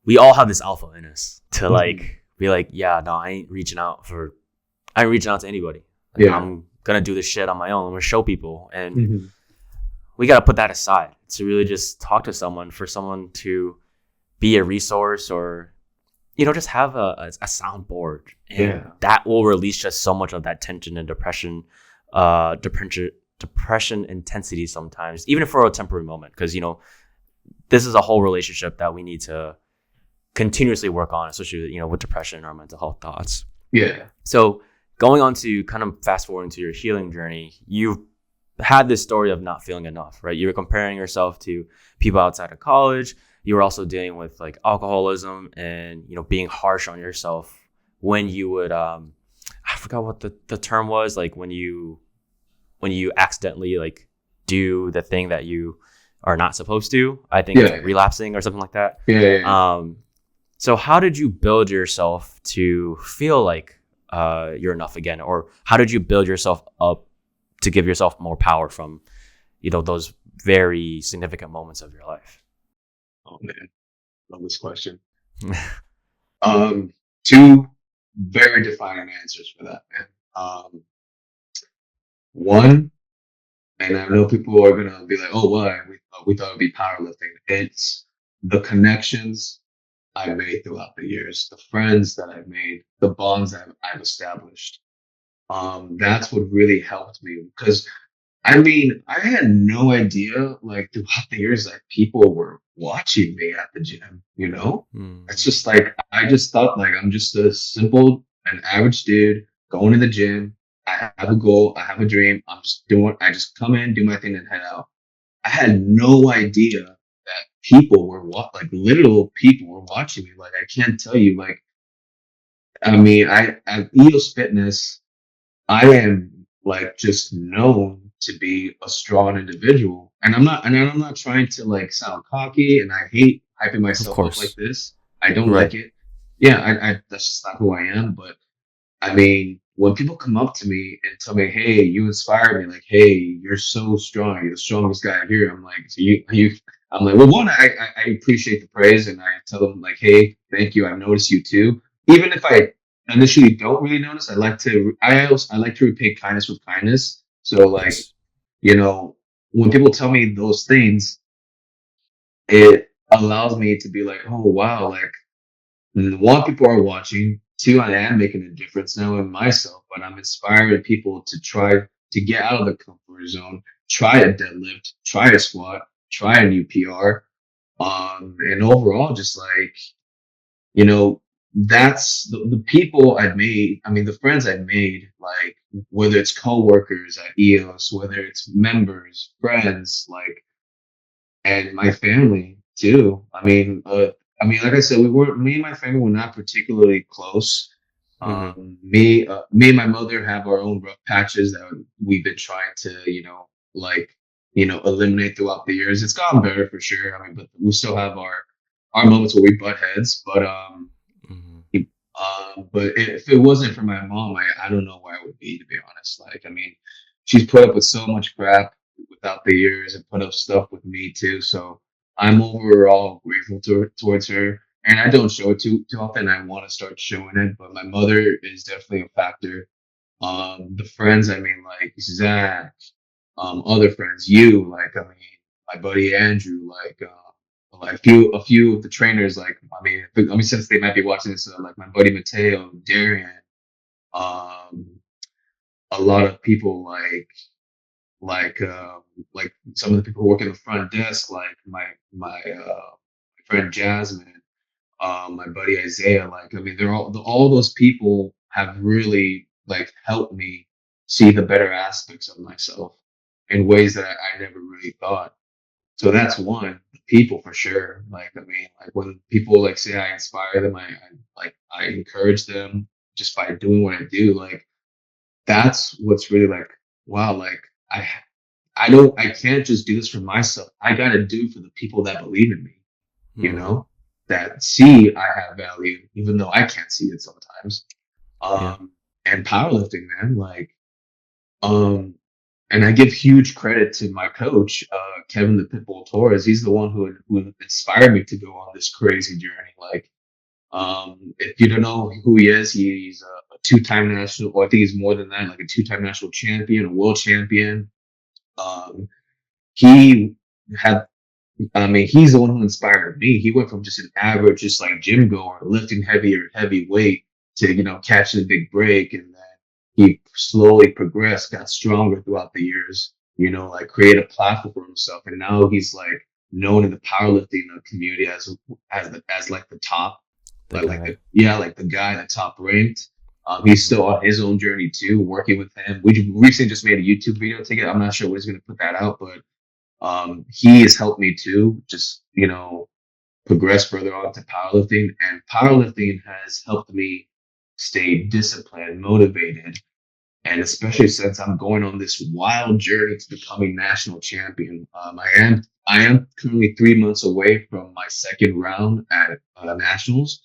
we all have this alpha in us to Mhm. like be like, yeah, no, I ain't reaching out to anybody. Like Yeah. I'm gonna do this shit on my own. I'm gonna show people. And Hmm. we gotta put that aside to really just talk to someone for someone to be a resource or just have a soundboard, and Yeah. that will release just so much of that tension and depression intensity sometimes, even for a temporary moment, because this is a whole relationship that we need to continuously work on, especially with depression or mental health thoughts. Yeah. So going on to kind of fast forwarding to your healing journey, you've had this story of not feeling enough, right? You were comparing yourself to people outside of college. You were also dealing with like alcoholism and being harsh on yourself when you would I forgot what the term was, like when you accidentally like do the thing that you are not supposed to. I think it's like Yeah. relapsing or something like that. Yeah. Yeah. Um, so how did you build yourself to feel like you're enough again, or how did you build yourself up to give yourself more power from those very significant moments of your life? Oh man, love this question. Um, Two very defining answers for that, man. One, and I know people are gonna be like, "Oh, why? We thought it'd be powerlifting." It's the connections I made throughout the years, the friends that I've made, the bonds I've established. That's what really helped me because I mean, I had no idea, like, throughout the years, like, people were watching me at the gym, you know? It's Mm. just like, I just thought, like, I'm just a simple, an average dude going to the gym. I have a goal. I have a dream. I just come in, do my thing, and head out. I had no idea that people were, like, literal people were watching me. Like, I can't tell you, like, I mean, at EOS Fitness, I am like just known to be a strong individual. And I'm not trying to like sound cocky and I hate hyping Of myself up like course. this. I don't like Right. it. Yeah, that's just not who I am. But I mean, when people come up to me and tell me, "Hey, you inspire me," like, "Hey, you're so strong. You're the strongest guy here." I'm like, "So you." I'm like, well, one, I appreciate the praise, and I tell them like, "Hey, thank you. I've noticed you too." Even if I initially don't really notice, I like to repay kindness with kindness. So like, Yes. you know, when people tell me those things, it allows me to be like, "Oh wow, like." One, people are watching. Two, I am making a difference now in myself, but I'm inspiring people to try to get out of the comfort zone, try a deadlift, try a squat, try a new PR. And overall, just like, you know, that's the people I've made. I mean, the friends I've made, like, whether it's coworkers at EOS, whether it's members, friends, like, and my family too. I mean, like I said, me and my family were not particularly close. Mm-hmm. Me and my mother have our own rough patches that we've been trying to, like, eliminate throughout the years. It's gotten better for sure. I mean, but we still have our moments where we butt heads. Mm-hmm. But if it wasn't for my mom, I don't know where I would be, to be honest. Like, I mean, she's put up with so much crap without the years and put up stuff with me too. So I'm overall grateful towards her. And I don't show it too often. I want to start showing it, but my mother is definitely a factor. The friends, I mean, like Zach, other friends, I mean, my buddy Andrew, like a few of the trainers, like, since they might be watching this, like my buddy Mateo, Darian, um, a lot of people like, like some of the people who work in the front desk, like my friend Jasmine, my buddy Isaiah, like, I mean, all those people have really like helped me see the better aspects of myself in ways that I never really thought. So that's one, the people for sure. Like, I mean, like when people like say I inspire them, I encourage them just by doing what I do. Like, that's what's really like, wow, like I, I can't just do this for myself. I got to do for the people that believe in me, you Mm-hmm. know, that see I have value, even though I can't see it sometimes. Yeah. Um, and powerlifting, man, like, um, and I give huge credit to my coach, Kevin the Pitbull Torres. He's the one who inspired me to go on this crazy journey. Like, if you don't know who he is, he's a two-time national, or I think he's more than that, like a two-time national champion, a world champion. Um, he had I mean, he's the one who inspired me. He went from just an average, just like gym goer, lifting heavy weight to, catching a big break. And then he slowly progressed, got stronger throughout the years, like create a platform for himself. And now he's like known in the powerlifting community as like the top, The guy. like the guy that top ranked. He's Mm-hmm. still on his own journey too, working with him. We recently just made a YouTube video together. I'm not sure when he's going to put that out, but he has helped me too, just, progress further on to powerlifting. And powerlifting has helped me stay disciplined, motivated. And especially since I'm going on this wild journey to becoming national champion, I am currently 3 months away from my second round at nationals.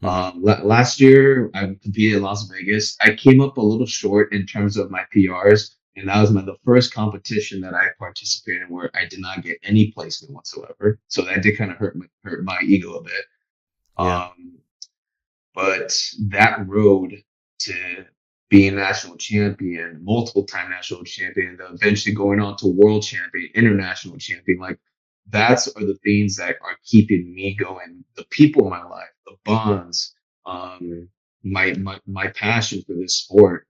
Mm-hmm. Last year I competed in Las Vegas. I came up a little short in terms of my PRs, And that was the first competition that I participated in where I did not get any placement whatsoever. So that did kind of hurt my ego a bit. Yeah. Um, but that road to being national champion, multiple time national champion, then eventually going on to world champion, international champion, like that's are the things that are keeping me going. The people in my life, the bonds, my passion for this sport,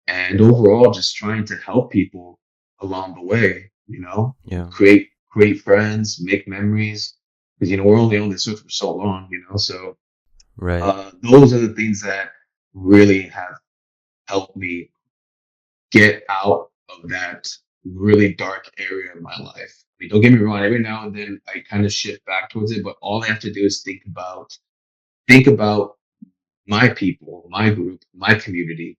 and overall just trying to help people along the way, Yeah. create friends, make memories. Because we're only on this earth for so long, so Right. those are the things that really have helped me get out of that really dark area of my life. I mean, don't get me wrong. Every now and then I kind of shift back towards it, but all I have to do is think about my people, my group, my community.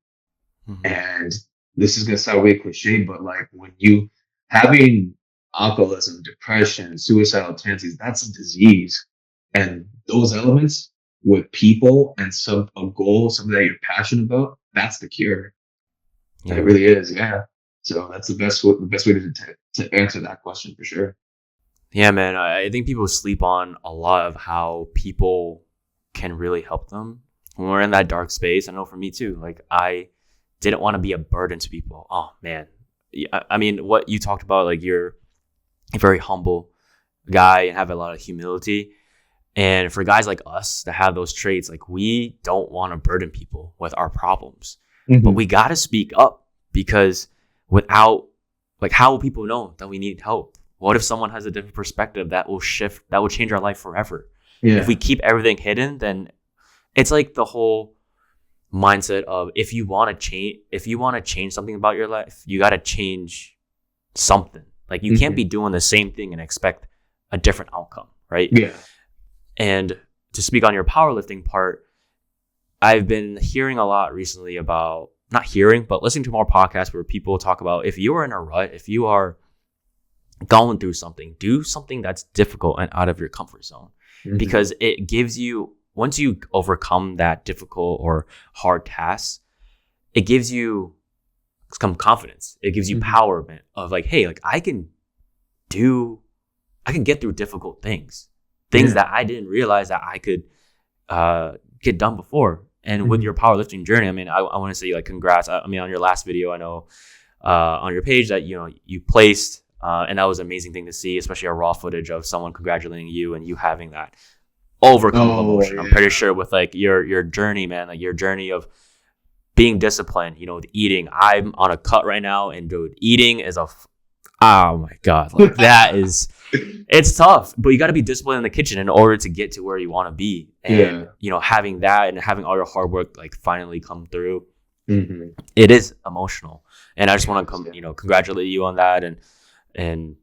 Hmm. And this is gonna sound really cliche, but like when you having alcoholism, depression, suicidal tendencies, that's a disease. And those elements with people and some a goal, something that you're passionate about, that's the cure. It Yeah. really is, yeah. So that's the best way to answer that question for sure. Yeah, man. I think people sleep on a lot of how people can really help them when we're in that dark space. I know for me too. Like I didn't want to be a burden to people. Oh man. Yeah, I mean, what you talked about, like you're a very humble guy and have a lot of humility. And for guys like us that have those traits, like we don't want to burden people with our problems, but Hmm. we got to speak up because without, like, how will people know that we need help? What if someone has a different perspective that will change our life forever? If we Yeah. keep everything hidden, then it's like the whole mindset of if you want to change something about your life, you got to change something. Like you can't Hmm. be doing the same thing and expect a different outcome, right? Yeah. And to speak on your powerlifting part, I've been hearing a lot recently about not hearing, but listening to more podcasts where people talk about if you are in a rut, if you are going through something, do something that's difficult and out of your comfort zone Hmm. because it gives you, once you overcome that difficult or hard task, it gives you some confidence. It gives you Hmm. empowerment of like, hey, like I can get through difficult things Yeah. that I didn't realize that I could get done before. And with Hmm. your powerlifting journey, I mean, I want to say like congrats. I mean, on your last video, I know on your page that you placed, and that was an amazing thing to see, especially a raw footage of someone congratulating you and you having that overcome of Oh emotion. I'm pretty yeah. sure with like your journey, man, like your journey of being disciplined, with eating. I'm on a cut right now, and dude, eating is oh my god, like that is it's tough, but you got to be disciplined in the kitchen in order to get to where you want to be. And, Yeah. having that and having all your hard work like finally come through, Hmm. it is emotional. And I just want to Yeah. congratulate you on that. And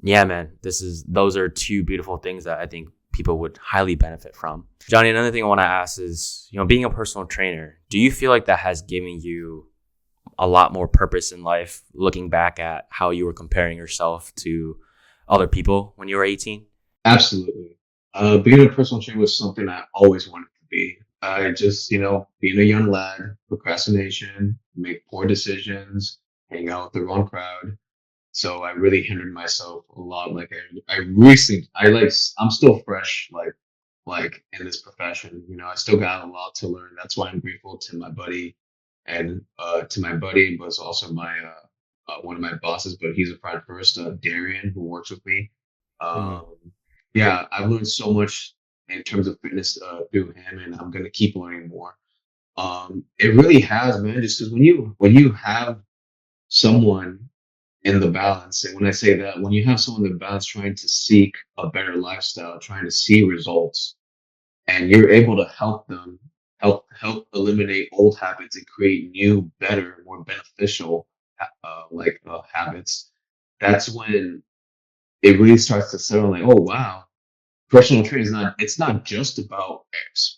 yeah, man, those are two beautiful things that I think people would highly benefit from. Johnny, another thing I want to ask is, being a personal trainer, do you feel like that has given you a lot more purpose in life looking back at how you were comparing yourself to other people when you were 18? Absolutely. Being a personal trainer was something I always wanted to be. I just, being a young lad, procrastination, make poor decisions, hang out with the wrong crowd. So I really hindered myself a lot. Like I'm still fresh, like in this profession. I still got a lot to learn. That's why I'm grateful to my buddy and to my buddy, but it's also my one of my bosses. But he's a friend first, Darian, who works with me. Mm, Um, yeah, I've learned so much in terms of fitness through him, and I'm gonna keep learning more. It really has, man. Just because when you have someone in the balance, and when I say that, when you have someone in the balance trying to seek a better lifestyle, trying to see results, and you're able to help them, help eliminate old habits and create new, better, more beneficial habits. That's when it really starts to settle. Like, oh wow, personal training is not just about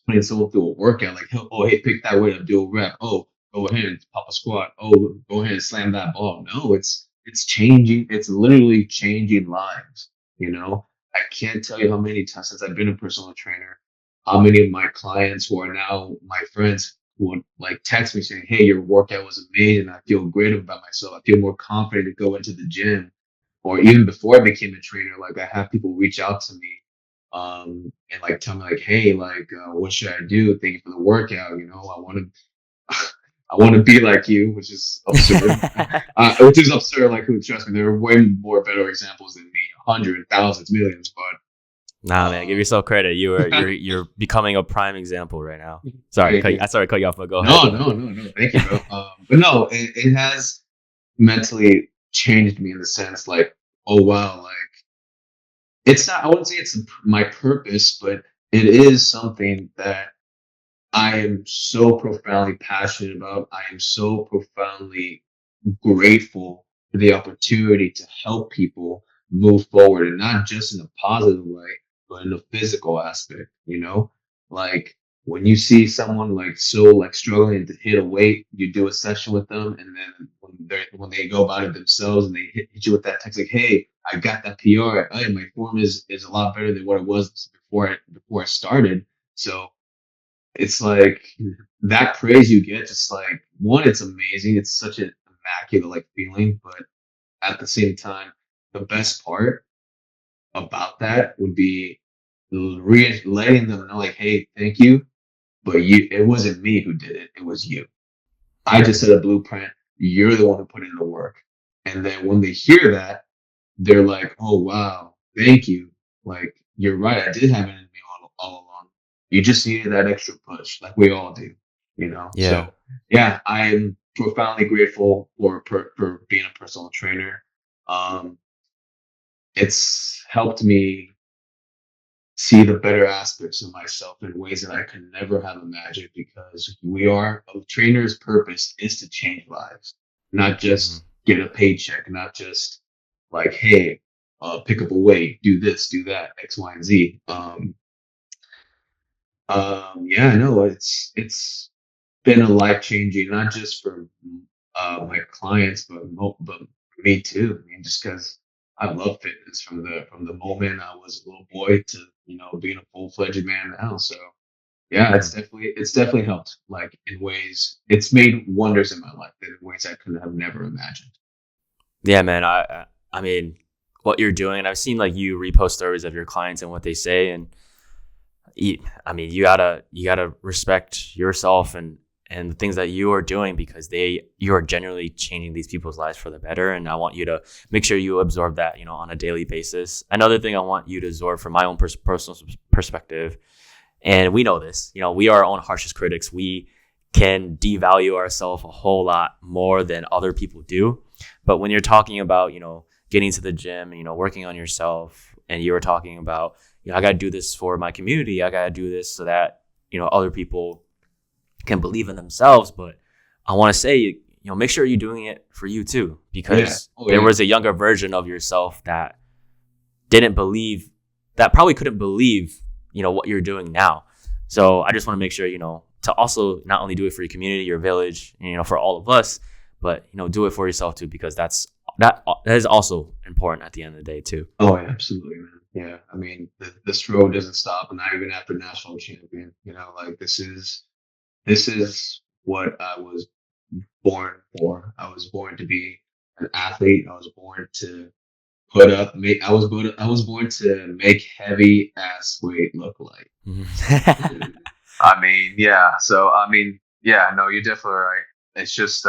putting someone through a workout. Like, oh hey, pick that weight up, do a rep. Oh, go ahead and pop a squat. Oh, go ahead and slam that ball. No, it's changing. It's literally changing lives. I can't tell you how many times since I've been a personal trainer, how many of my clients who are now my friends would like text me saying, "Hey, your workout was amazing. I feel great about myself. I feel more confident to go into the gym." Or even before I became a trainer, like I have people reach out to me, and like tell me like, "Hey, like, what should I do? Thank you for the workout. You know, I want to." I want to be like you, which is absurd. Which is absurd. Like, trust me, there are way more better examples than me, hundreds, thousands, millions. But Nah, man, give yourself credit. You're becoming a prime example right now. Sorry, thank you. I started to cut you off, but go ahead. No. Thank you, bro. But no, it has mentally changed me in the sense like, oh wow, like it's not. I wouldn't say it's my purpose, but it is something that I am so profoundly passionate about. I am so profoundly grateful for the opportunity to help people move forward, and not just in a positive way, but in a physical aspect, you know? Like when you see someone like so like struggling to hit a weight, you do a session with them, and then when they go about it themselves and they hit you with that text like, "Hey, I got that PR. Hey, my form is a lot better than what it was before I started." So it's like that praise you get, just like one, it's amazing. It's such an immaculate like feeling, but at the same time, the best part about that would be letting them know, like, hey, thank you, but it wasn't me who did it. It was you. I just set a blueprint. You're the one who put in the work. And then when they hear that, they're like, oh wow, thank you. Like you're right. I did have it in me all along. You just needed that extra push, like we all do, you know? Yeah. So yeah, I'm profoundly grateful for being a personal trainer. Um, it's helped me see the better aspects of myself in ways that I could never have imagined, because a trainer's purpose is to change lives, not Hmm. just get a paycheck, not just like, hey, pick up a weight, do this, do that, X, Y, and Z. Yeah, no, it's been a life changing, not just for my clients, but me too. I mean, just because I love fitness from the moment I was a little boy to being a full fledged man now. So yeah, Hmm. it's definitely helped. Like in ways, it's made wonders in my life in ways I could have never imagined. Yeah, man. I mean, what you're doing, and I've seen like you repost stories of your clients and what they say, and I mean, you gotta respect yourself and the things that you are doing, because you are genuinely changing these people's lives for the better. And I want you to make sure you absorb that, on a daily basis. Another thing I want you to absorb from my own personal perspective, and we know this, we are our own harshest critics. We can devalue ourselves a whole lot more than other people do. But when you're talking about, getting to the gym, working on yourself, and you were talking about, I got to do this for my community. I got to do this so that, other people can believe in themselves. But I want to say, make sure you're doing it for you too, Yeah. because Oh there yeah. was a younger version of yourself that didn't believe, that probably couldn't believe, what you're doing now. So I just want to make sure, to also not only do it for your community, your village, for all of us, but, do it for yourself too, because that is also important at the end of the day too. Oh yeah, absolutely, man. Yeah. I mean, this road doesn't stop, not even after national champion. Like this is what I was born for. I was born to be an athlete. I was born to I was born to make heavy ass weight look like. I mean, yeah. So I mean, yeah. No, you're definitely right. It's just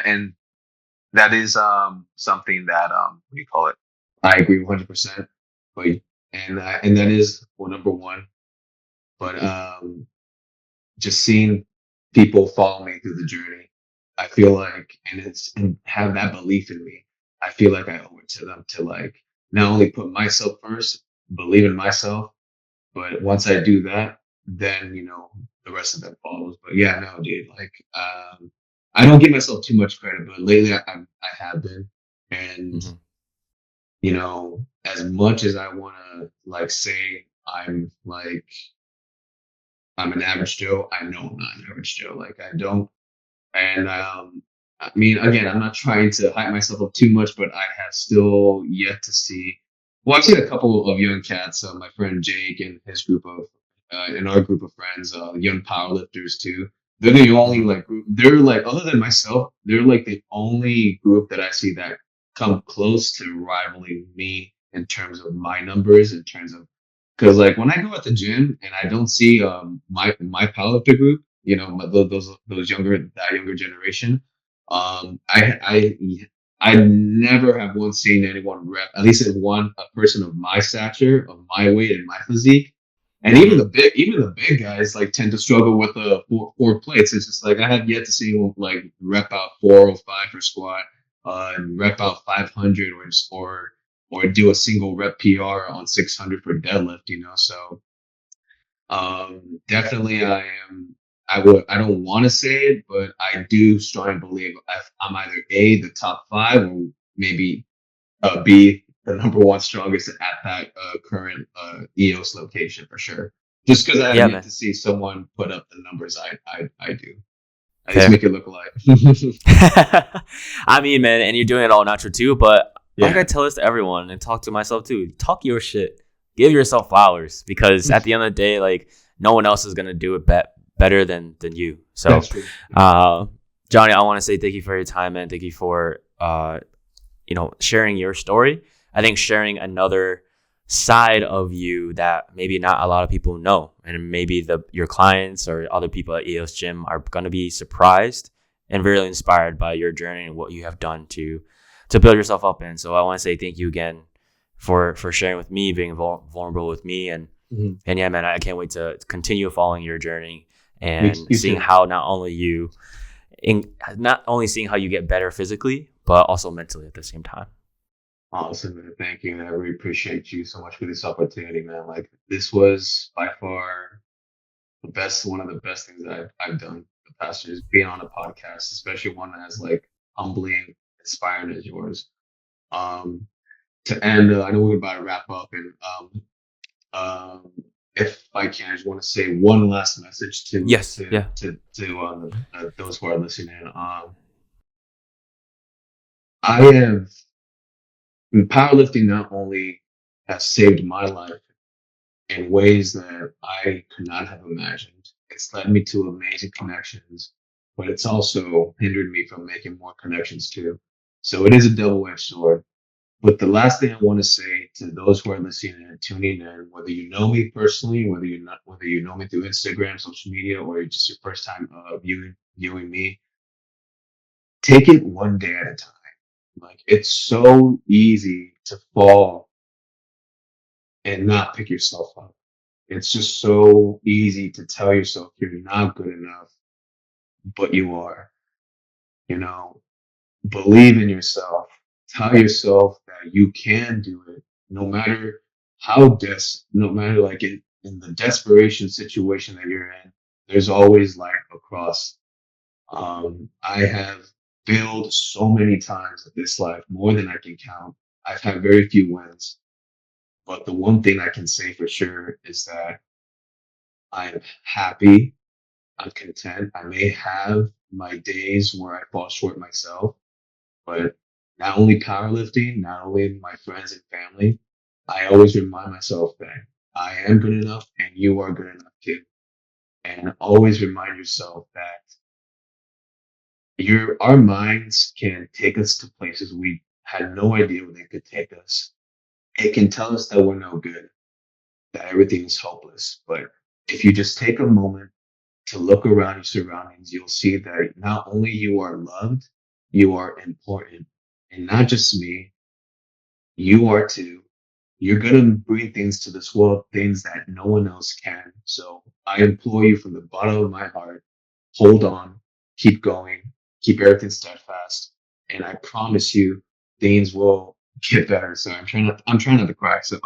and that is something that what do you call it? I agree 100%. But and that is well, number one. But just seeing people follow me through the journey, I feel like, and have that belief in me, I feel like I owe it to them to like not only put myself first, believe in myself, but once I do that, then the rest of them follows. But yeah, no, dude, like I don't give myself too much credit, but lately I have been, and Mhm. as much as I want to like say I'm an average Joe, I know I'm not an average Joe. Like I don't. And I mean, again, I'm not trying to hype myself up too much, but I have still yet to see. Well, I've seen a couple of young cats. My friend Jake and his group of, and our group of friends, young powerlifters too. They're the only like group. They're like, other than myself, they're like the only group that I see that come close to rivaling me in terms of my numbers, in terms of, because like when I go at the gym and I don't see my powerlifter group, you know, those younger generation, I never have once seen anyone rep, at least as a person of my stature, of my weight and my physique. And even the big guys like tend to struggle with the four plates. It's just like I have yet to see them like rep out 405 for squat, and rep out 500 or do a single rep PR on 600 for deadlift. You know, so definitely I am. I don't want to say it, but I do strongly believe I'm either A, the top five, or maybe be the number one strongest at that current EOS location for sure. Just because I have Yeah, yet man. to see someone put up the numbers I do. I just Fair. make it look alike. I mean, man, and you're doing it all natural too. But like I Yeah, tell this to everyone and talk to myself too. Talk your shit. Give yourself flowers because at the end of the day, like no one else is gonna do it better than you. So, that's true. uh, Johnny, I want to say thank you for your time, man. Thank you for sharing your story. I think sharing another side of you that maybe not a lot of people know, and maybe your clients or other people at EOS Gym are going to be surprised and really inspired by your journey and what you have done to build yourself up in. So I want to say thank you again for sharing with me, being vulnerable with me, and Mhm. and yeah, man, I can't wait to continue following your journey Me and you seeing too. how not only seeing how you get better physically, but also mentally at the same time. Awesome, man. Thank you. And I really appreciate you so much for this opportunity, man. Like this was by far one of the best things that I've done the past years, being on a podcast, especially one as like humbling, inspiring as yours. Um, to end, I know we're about to wrap up, and um, if I can, I just want to say one last message Yes. Yeah. to those who are listening. I have powerlifting not only has saved my life in ways that I could not have imagined. It's led me to amazing connections, but it's also hindered me from making more connections too. So it is a double-edged sword. But the last thing I want to say to those who are listening and tuning in, whether you know me personally, whether you know me through Instagram, social media, or just your first time viewing me, take it one day at a time. Like it's so easy to fall and not pick yourself up. It's just so easy to tell yourself you're not good enough, but you are. You know, believe in yourself. Tell yourself that you can do it, no matter no matter like in the desperation situation that you're in. There's always light across. I have failed so many times in this life, more than I can count. I've had very few wins, but the one thing I can say for sure is that I am happy. I'm content. I may have my days where I fall short myself, but not only powerlifting, not only my friends and family, I always remind myself that I am good enough and you are good enough too. And always remind yourself that our minds can take us to places we had no idea where they could take us. It can tell us that we're no good, that everything is hopeless. But if you just take a moment to look around your surroundings, you'll see that not only you are loved, you are important. And not just me, you are too. You're going to bring things to this world, things that no one else can. So I implore you from the bottom of my heart, hold on, keep going, keep everything steadfast. And I promise you things will get better. So I'm trying not to cry. So,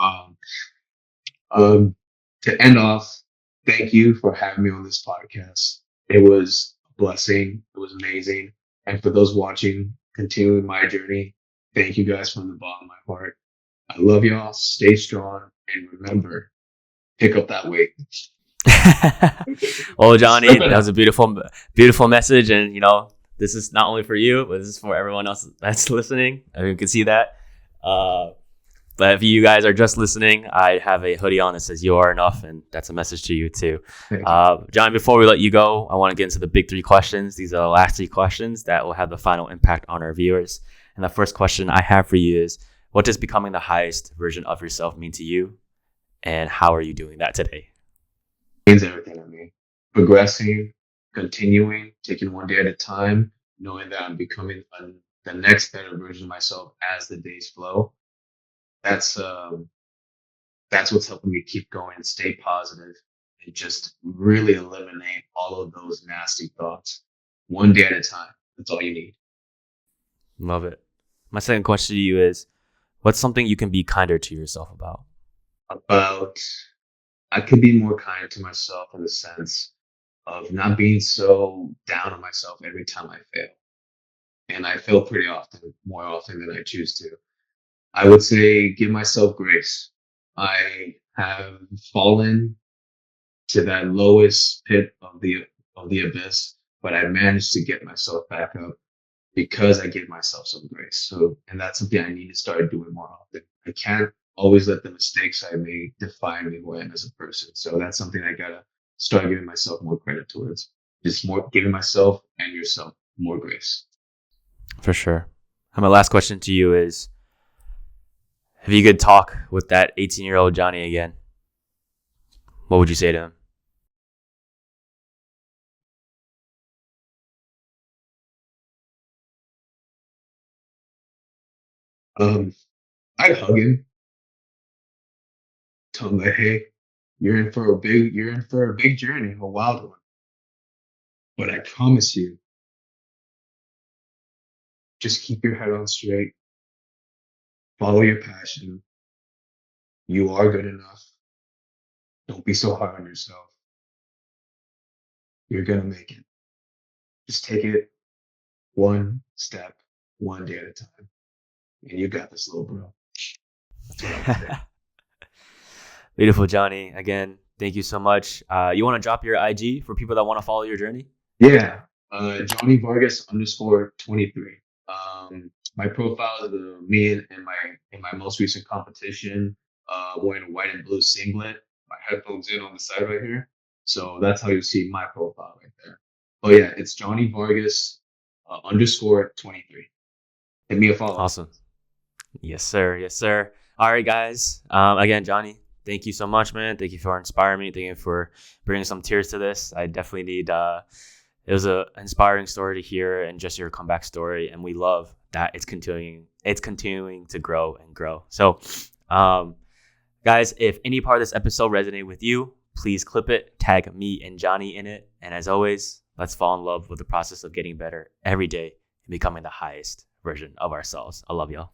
um, to end off, thank you for having me on this podcast. It was a blessing. It was amazing. And for those watching, continuing my journey, thank you guys from the bottom of my heart. I love y'all. Stay strong. And remember, pick up that weight. Well, Rip Johnny, it that was up. a beautiful message, and this is not only for you, but this is for everyone else that's listening. I mean, you can see that. Uh, But if you guys are just listening, I have a hoodie on that says "You are enough," and that's a message to you too. John, before we let you go, I want to get into the big 3 questions. These are the last 3 questions that will have the final impact on our viewers. And the first question I have for you is, what does becoming the highest version of yourself mean to you? And how are you doing that today? It means everything to me. Progressing, continuing, taking one day at a time, knowing that I'm becoming the next better version of myself as the days flow. That's what's helping me keep going and stay positive and just really eliminate all of those nasty thoughts one day at a time. That's all you need. Love it. My second question to you is, what's something you can be kinder to yourself about? I could be more kind to myself in the sense of not being so down on myself every time I fail. And I fail pretty often, more often than I choose to. I would say give myself grace. I have fallen to that lowest pit of the abyss, but I managed to get myself back up because I give myself some grace. So, and that's something I need to start doing more often. I can't always let the mistakes I made define me who I am as a person. So that's something I gotta start giving myself more credit towards. Just more giving myself and yourself more grace. For sure. And my last question to you is, if you could talk with that 18-year-old Johnny again, what would you say to him? I'd hug him, tell him that, hey, you're in for a big journey, a wild one. But I promise you, just keep your head on straight, follow your passion. You are good enough. Don't be so hard on yourself. You're gonna make it. Just take it one step, one day at a time. And you got this, little bro. That's what I would say. Beautiful, Johnny. Again, thank you so much. You want to drop your IG for people that want to follow your journey? Yeah. Johnny Vargas _23. My profile is me in my most recent competition, wearing a white and blue singlet, my headphones in on the side right here. So that's how you see my profile right there. Oh yeah, it's Johnny Vargas _23. Hit me a follow. Awesome. Yes, sir. Yes, sir. All right, guys. Again, Johnny, thank you so much, man. Thank you for inspiring me. Thank you for bringing some tears to this. I definitely need. It was an inspiring story to hear, and just your comeback story. And we love that it's continuing. It's continuing to grow and grow. So, guys, if any part of this episode resonated with you, please clip it, tag me and Johnny in it. And as always, let's fall in love with the process of getting better every day and becoming the highest version of ourselves. I love y'all.